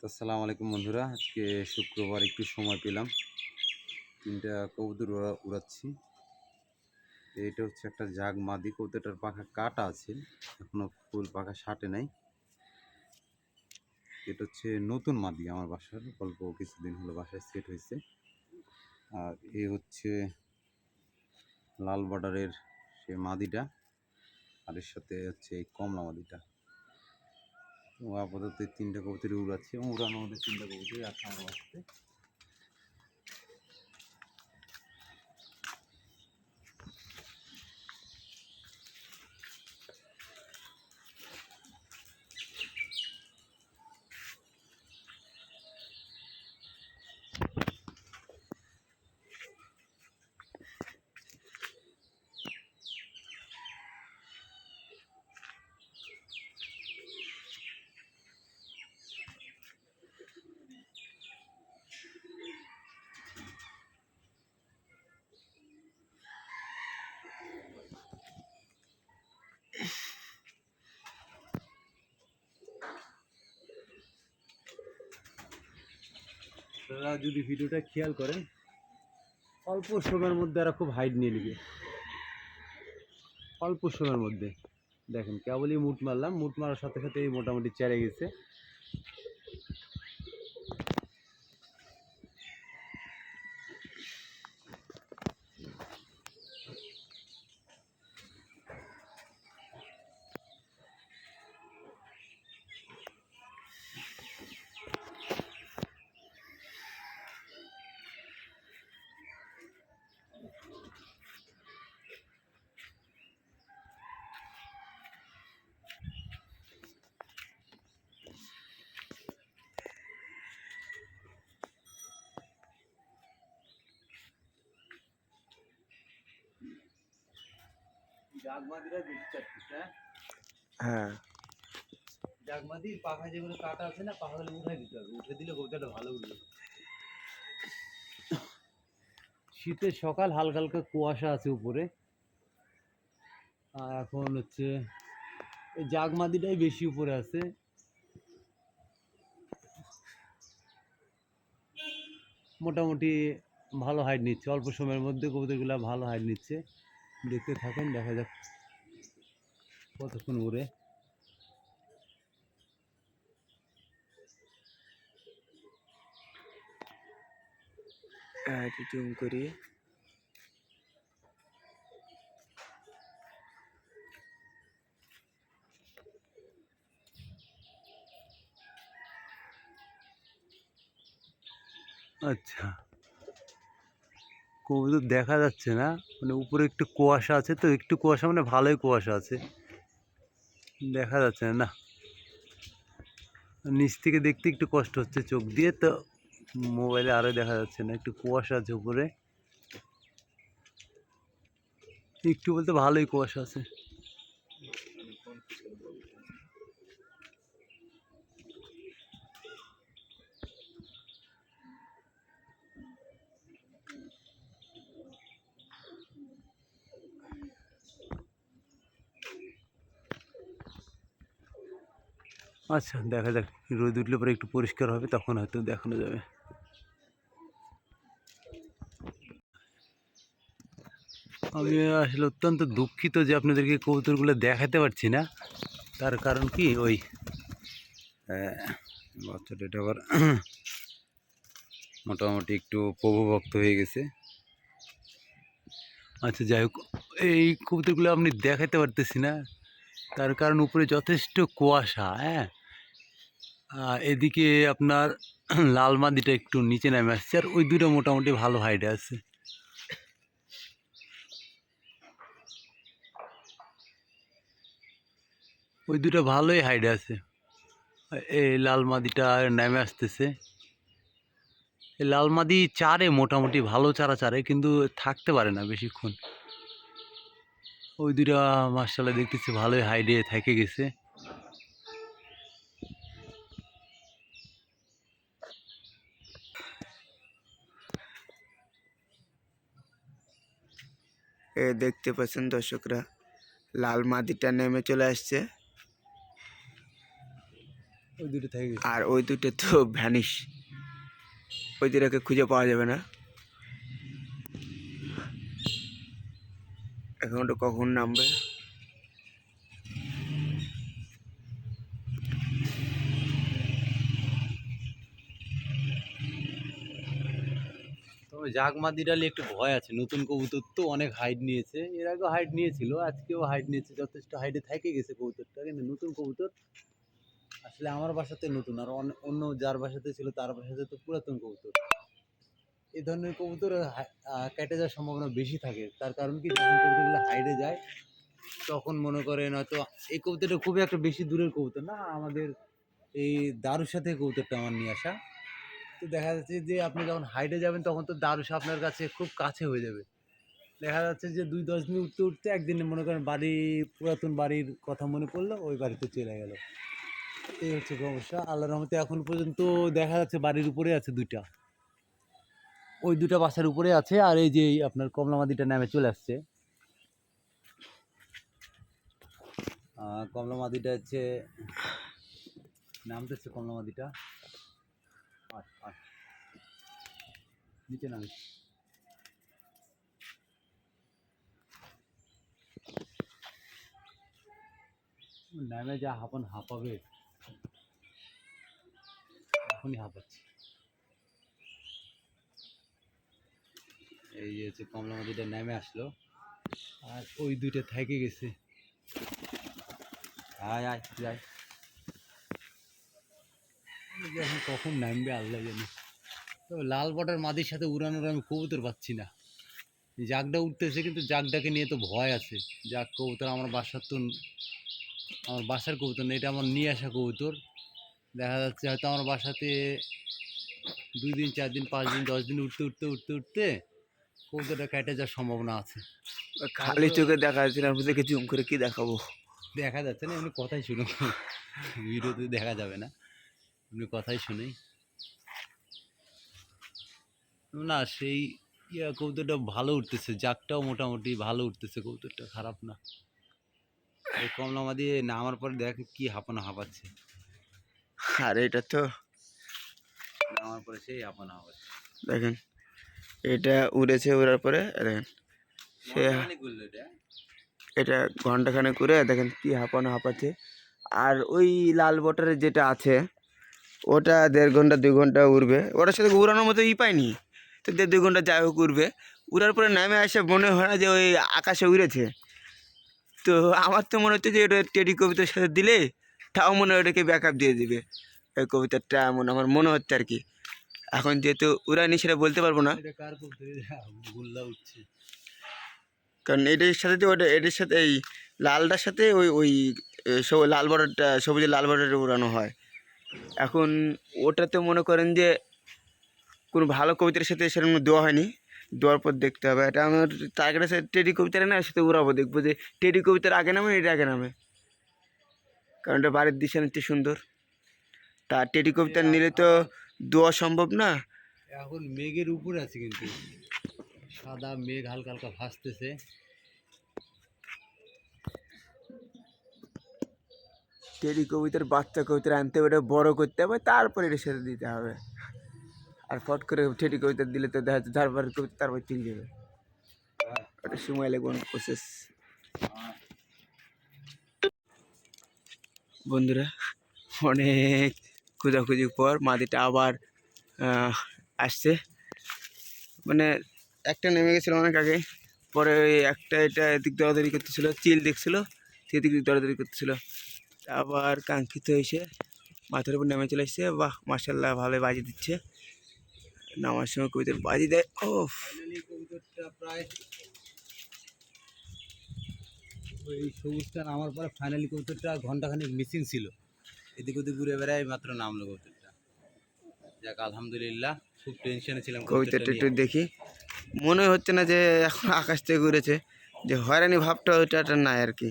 তো আসসালামু আলাইকুম বন্ধুরা, আজকে শুক্রবার একটু সময় পেলাম। তিনটা কবুতর উড়াচ্ছি। এটা হচ্ছে একটা জাগ মাদি কবুতরটার পাখা কাটা আছে, এখনো ফুল পাখা সাটে নাই। এটা হচ্ছে নতুন মাদি, আমার বাসার অল্প কিছুদিন হলো বাসায় সেট হয়েছে। আর এ হচ্ছে লাল বর্ডারের সে মাদিটা, আর এর সাথে হচ্ছে এই কমলা মাদিটা। তো আপাতত এই তিনটা কবুতরই উড়াচ্ছি এবং উড়ানোর মধ্যে তিনটা কবুতরই আছে আমার বাসাতে। আপনারা যদি ভিডিওটা খেয়াল করেন, অল্প সময়ের মধ্যে এরা খুব হাইট নিয়ে নেবে। অল্প সময়ের মধ্যে দেখেন, কেবলই মুট মারলাম, মুট মারার সাথে সাথে এই মোটামুটি চেড়ে গেছে। জাগমাদিরা বেশি চাচ্ছে। হ্যাঁ, জাগমাদির পাখা যেগুলো কাটা আছে না, পাখাগুলো উঠাই দিতে হবে। উঠে দিলে কবুতরটা ভালো উঠবে। শীতের সকাল, হালকা হালকা কুয়াশা আছে উপরে। আর এখন হচ্ছে এই জাগমাদিটাই বেশি উপরে আছে। মোটামুটি ভালো হাইট নিচ্ছে, অল্প সময়ের মধ্যে কবুতরগুলো ভালো হাইট নিচ্ছে। দেখতে থাকেন, দেখা যাক কতক্ষণ উড়ে। জুম করি। আচ্ছা, কবুতর দেখা যাচ্ছে না, মানে উপরে একটু কুয়াশা আছে, তো একটু কুয়াশা মানে ভালোই কুয়াশা আছে, দেখা যাচ্ছে না। নিচ থেকে দেখতে একটু কষ্ট হচ্ছে চোখ দিয়ে, তো মোবাইলে আরও দেখা যাচ্ছে না, একটু কুয়াশা আছে উপরে। একটু বলতে ভালোই কুয়াশা আছে। আচ্ছা, দেখা যাক, রোদ উঠলে পরে একটু পরিষ্কার হবে, তখন হয়তো দেখানো যাবে। আমি আসলে অত্যন্ত দুঃখিত যে আপনাদেরকে কবুতরগুলো দেখাতে পারছি না। তার কারণ কি, ওই বাচ্চাটা এটা আবার মোটামুটি একটু প্রভুভক্ত হয়ে গেছে। আচ্ছা, যাই হোক, এই কবুতরগুলো আপনি দেখাতে পারতেছি না, তার কারণ উপরে যথেষ্ট কুয়াশা। হ্যাঁ, এদিকে আপনার লাল মাদিটা একটু নিচে নেমে আসছে, আর ওই দুটো মোটামুটি ভালো হাইটে আছে। ওই দুটো ভালোই হাইটে আছে। এই লাল মাদিটা নেমে আসতেছে। এই লাল মাদি চারে, মোটামুটি ভালো চারা চারে, কিন্তু থাকতে পারে না বেশিক্ষণ। ওই দুটা মাশাআল্লাহ দেখতেছি ভালোই হাইটে থেকে গেছে। দেখতে পাচ্ছেন দর্শকরা, লাল মাদিটা নেমে চলে আসছে। ওই দুটো থেকে গেছে। আর ওই দুটো তো ভ্যানিশ, ওই দুটোকে খুঁজে পাওয়া যাবে না। এখন ওটা কখন নামবে? তবে জাগমাদি ডালে একটু ভয় আছে, নতুন কবুতর তো অনেক হাইট নিয়েছে, এর আগেও হাইট নিয়েছিল, আজকেও হাইট নিয়েছে, যথেষ্ট হাইটে থেকে গেছে কবুতরটা, কিন্তু নতুন কবুতর আসলে আমার বাসাতে নতুন, আর অন্য যার বাসাতে ছিল তার বাসাতে তো পুরাতন কবুতর। এই ধরনের কবুতর কেটে যাওয়ার সম্ভাবনা বেশি থাকে, তার কারণ কি, যখন কবুতরগুলো হাইটে যায় তখন মনে করেন হয়তো এই কবুতরটা খুবই একটা বেশি দূরের কবুতর না, আমাদের এই দারুর সাথে কবুতরটা আমার নিয়ে আসা। তো দেখা যাচ্ছে যে আপনি যখন হাইটে যাবেন তখন তো দারুসা আপনার কাছে খুব কাছে হয়ে যাবে। দেখা যাচ্ছে যে 2-10 দিন উঠতে উঠতে একদিন মনে করেন বাড়ি, পুরাতন বাড়ির কথা মনে পড়লো, ওই বাড়িতে চলে গেল। এই হচ্ছে সমস্যা। আল্লাহর রহমতে এখন পর্যন্ত দেখা যাচ্ছে বাড়ির উপরে আছে দুইটা, ওই দুটা বাসার উপরে আছে, আর এই যে আপনার কমলামাদিটা নামে চলে আসছে। কমলামাদিটা হচ্ছে নামতেছে, কমলামাদিটা নিচে নামে। নামে যা হাঁপাবে, এখনই হাঁপাচ্ছে। এই যে হচ্ছে কমলামাদিটা নেমে আসলো, আর ওই দুইটা থেকে গেছে। আয় আয় যাই, এখন কখন নামবে আল্লাহ জানে। তো লাল বর্ডার মাদির সাথে উড়ানোর আমি কবুতর পাচ্ছি না। জাগটা উঠতেছে কিন্তু জাগটাকে নিয়ে তো ভয় আছে। জাগ কবুতর আমার বাসার তো, আমার বাসার কবুতর না, এটা আমার নিয়ে আসা কবুতর। দেখা যাচ্ছে হয়তো আমার বাসাতে 2 দিন 4 দিন 5 দিন 10 দিন উঠতে উঠতে উঠতে উঠতে কবুতরটা কেটে যাওয়ার সম্ভাবনা আছে। খালি চোখে দেখা যাচ্ছে না, আপনাদেরকে জুম করে কি দেখাবো? দেখা যাচ্ছে না, এমনি কথাই শুনো, ভিডিওতে দেখা যাবে না, এমনি কথাই শুনেই না। সেই কবুতরটা ভালো উঠতেছে, জাগটাও মোটামুটি ভালো উঠতেছে, কবুতরটা খারাপ না। এই কমলামা দিয়ে নামার পরে দেখ কি হাঁপাচ্ছে, আর এটা তো নামার পরে সেই হাঁপাচ্ছে। দেখেন, এটা উড়েছে, উড়ার পরে দেখেন সে, এটা ঘন্টাখানেক করে দেখেন কি হাঁপাচ্ছে। আর ওই লাল বটারের যেটা আছে ওটা 1.5 ঘন্টা 2 ঘন্টা উড়বে, ওটার সাথে উড়ানোর মতো পাইনি, তো 1.5-2 ঘন্টা যাই হোক উড়বে। উড়ার পরে নামে আসে মনে হয় না যে ওই আকাশে উড়েছে। তো আমার তো মনে হচ্ছে যে ওটা টেডি কবিতার সাথে দিলে তাও মনে হয় ওটাকে ব্যাকআপ দিয়ে দিবে, ওই কবিতাটা এমন আমার মনে হচ্ছে আর কি। এখন যেহেতু উড়ানি সেটা বলতে পারবো না, কারণ এটার সাথে যে ওটা, এটার সাথে এই লালটার সাথে ওই ওই লাল বর্ডারটা, সবুজের লাল বর্ডারটা উড়ানো হয়। এখন ওটাতে মনে করেন যে কোনো ভালো কবিতার সাথে সেরকম দেওয়া হয়নি, দেওয়ার পর দেখতে হবে। এটা আমার টার্গেট আছে টেডি কবিতার না, সাথে উড়াবো, দেখবো যে টেডি কবিতার আগে নামে এটা আগে নামে, কারণ এটা বাড়ির দিশা নিচ্ছে সুন্দর। তা টেডি কবিতার নিলে তো দেওয়া সম্ভব না। এখন মেঘের উপরে আছে, কিন্তু সাদা মেঘ হালকা হালকা ভাসতেছে। টেডি কবিতার বাচ্চা কবিতার আনতে হবে, ওটা বড়ো করতে হবে, তারপরে এটার সাথে দিতে হবে। আর ফট করে টেডি কবিতা দিলে তো দেখা যাচ্ছে যারবার কবিতা তারপর চলে যাবে, ওটা সময় লাগবে, অনেক প্রসেস। বন্ধুরা, অনেক খোঁজাখুঁজির পর মাদিটা আবার আসছে, মানে একটা নেমে গেছিলো অনেক আগে, পরে ওই একটা এটা এদিক দৌড়াদৌড়ি করতেছিল, চিল দেখছিলো সেদিক দৌড়াদৌড়ি করতেছিল, আবার কাঙ্ক্ষিত এসে মাথার উপর নেমে চলে এসছে। বাহ, মার্শাল্লাহ, ভালো বাজি দিচ্ছে, নামার সময় কবিতার বাজি দেয়। ও কবুতরটা প্রায় ওই সবুজটা নামার পরে ফাইনালি কবুতরটা ঘন্টাখানেক মিসিং ছিল, এদিক ওদিক ঘুরে বেড়ায় মাত্র নামলো কবুতরটা। যাক আলহামদুলিল্লাহ, খুব টেনশনে ছিলাম কবিতাটা একটু দেখি, মনে হচ্ছে না যে এখন আকাশ থেকে ঘুরেছে, যে হয়রানি ভাবটা ওইটা নাই আর কি,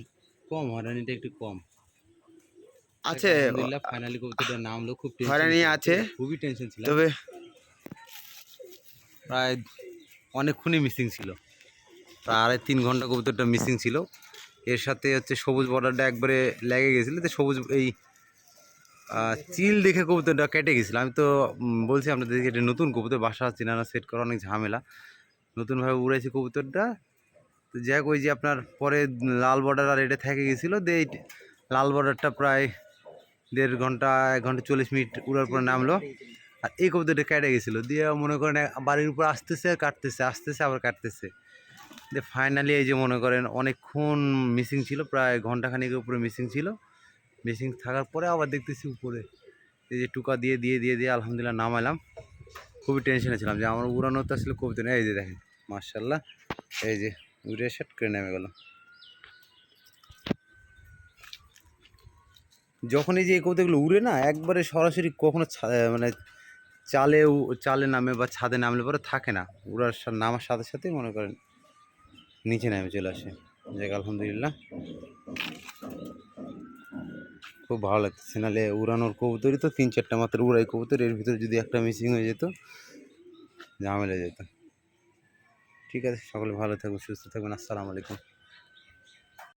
কম, হয়রানিটা একটু কম আছে। আলহামদুলিল্লাহ ফাইনালি কবুতরটা নামলো, খুব হয়রানি আছে, খুবই টেনশন ছিল, তবে প্রায় অনেকক্ষণই মিসিং ছিল, প্রায় 3 ঘন্টা কবুতরটা মিসিং ছিল। এর সাথে হচ্ছে সবুজ বর্ডারটা একবারে লেগে গেছিলো, তো সবুজ এই চিল দেখে কবুতরটা কেটে গেছিল। আমি তো বলছি আপনাদেরকে এটা নতুন কবুতর, বাসা চিনানা সেট করা অনেক ঝামেলা, নতুনভাবে উড়াইছি কবুতরটা। তো যাই হোক, ওই যে আপনার পরে লাল বর্ডার আর এটা থেকে গেছিলো, দিয়ে লাল বর্ডারটা প্রায় 1.5 ঘন্টা 1 ঘন্টা 40 মিনিট উড়ার পরে নামলো। আর এই কবুতরটা কেটে গেছিলো, দিয়ে মনে করেন বাড়ির উপর আসতেছে আর কাটতেছে, আসতেছে আবার কাটতেছে, দিয়ে ফাইনালি এই যে মনে করেন অনেকক্ষণ মিসিং ছিল, প্রায় ঘন্টাখানেকের উপরে মিসিং ছিল। মিসিং থাকার পরে আবার দেখতেছি উপরে এই যে টুকা দিয়ে দিয়ে দিয়ে দিয়ে আলহামদুলিল্লাহ নামাইলাম। খুবই টেনশনে ছিলাম যে আমার উড়ানো তো আসলে কবুতর নেই। এই যে দেখেন মার্শাল্লাহ, এই যে উড়ে সেট করে নেমে গেল। যখন এই যে এই কবুতরগুলো উড়ে না, একবারে সরাসরি কখনো মানে চালে নামে বা ছাদে নামলে পরে থাকে না, উড়ার নামার সাথে সাথেই মনে করেন নিচে নেমে চলে আসে। যাক আলহামদুলিল্লাহ, খুব ভালো লাগতেছে। নাহলে উড়ানোর কবুতরই তো 3-4টা মাত্র উড়াই কবুতর, এর ভিতরে যদি একটা মিসিং হয়ে যেত ঝামেলা যেত। ঠিক আছে, সকলে ভালো থাকবেন, সুস্থ থাকবেন। আসসালামু আলাইকুম।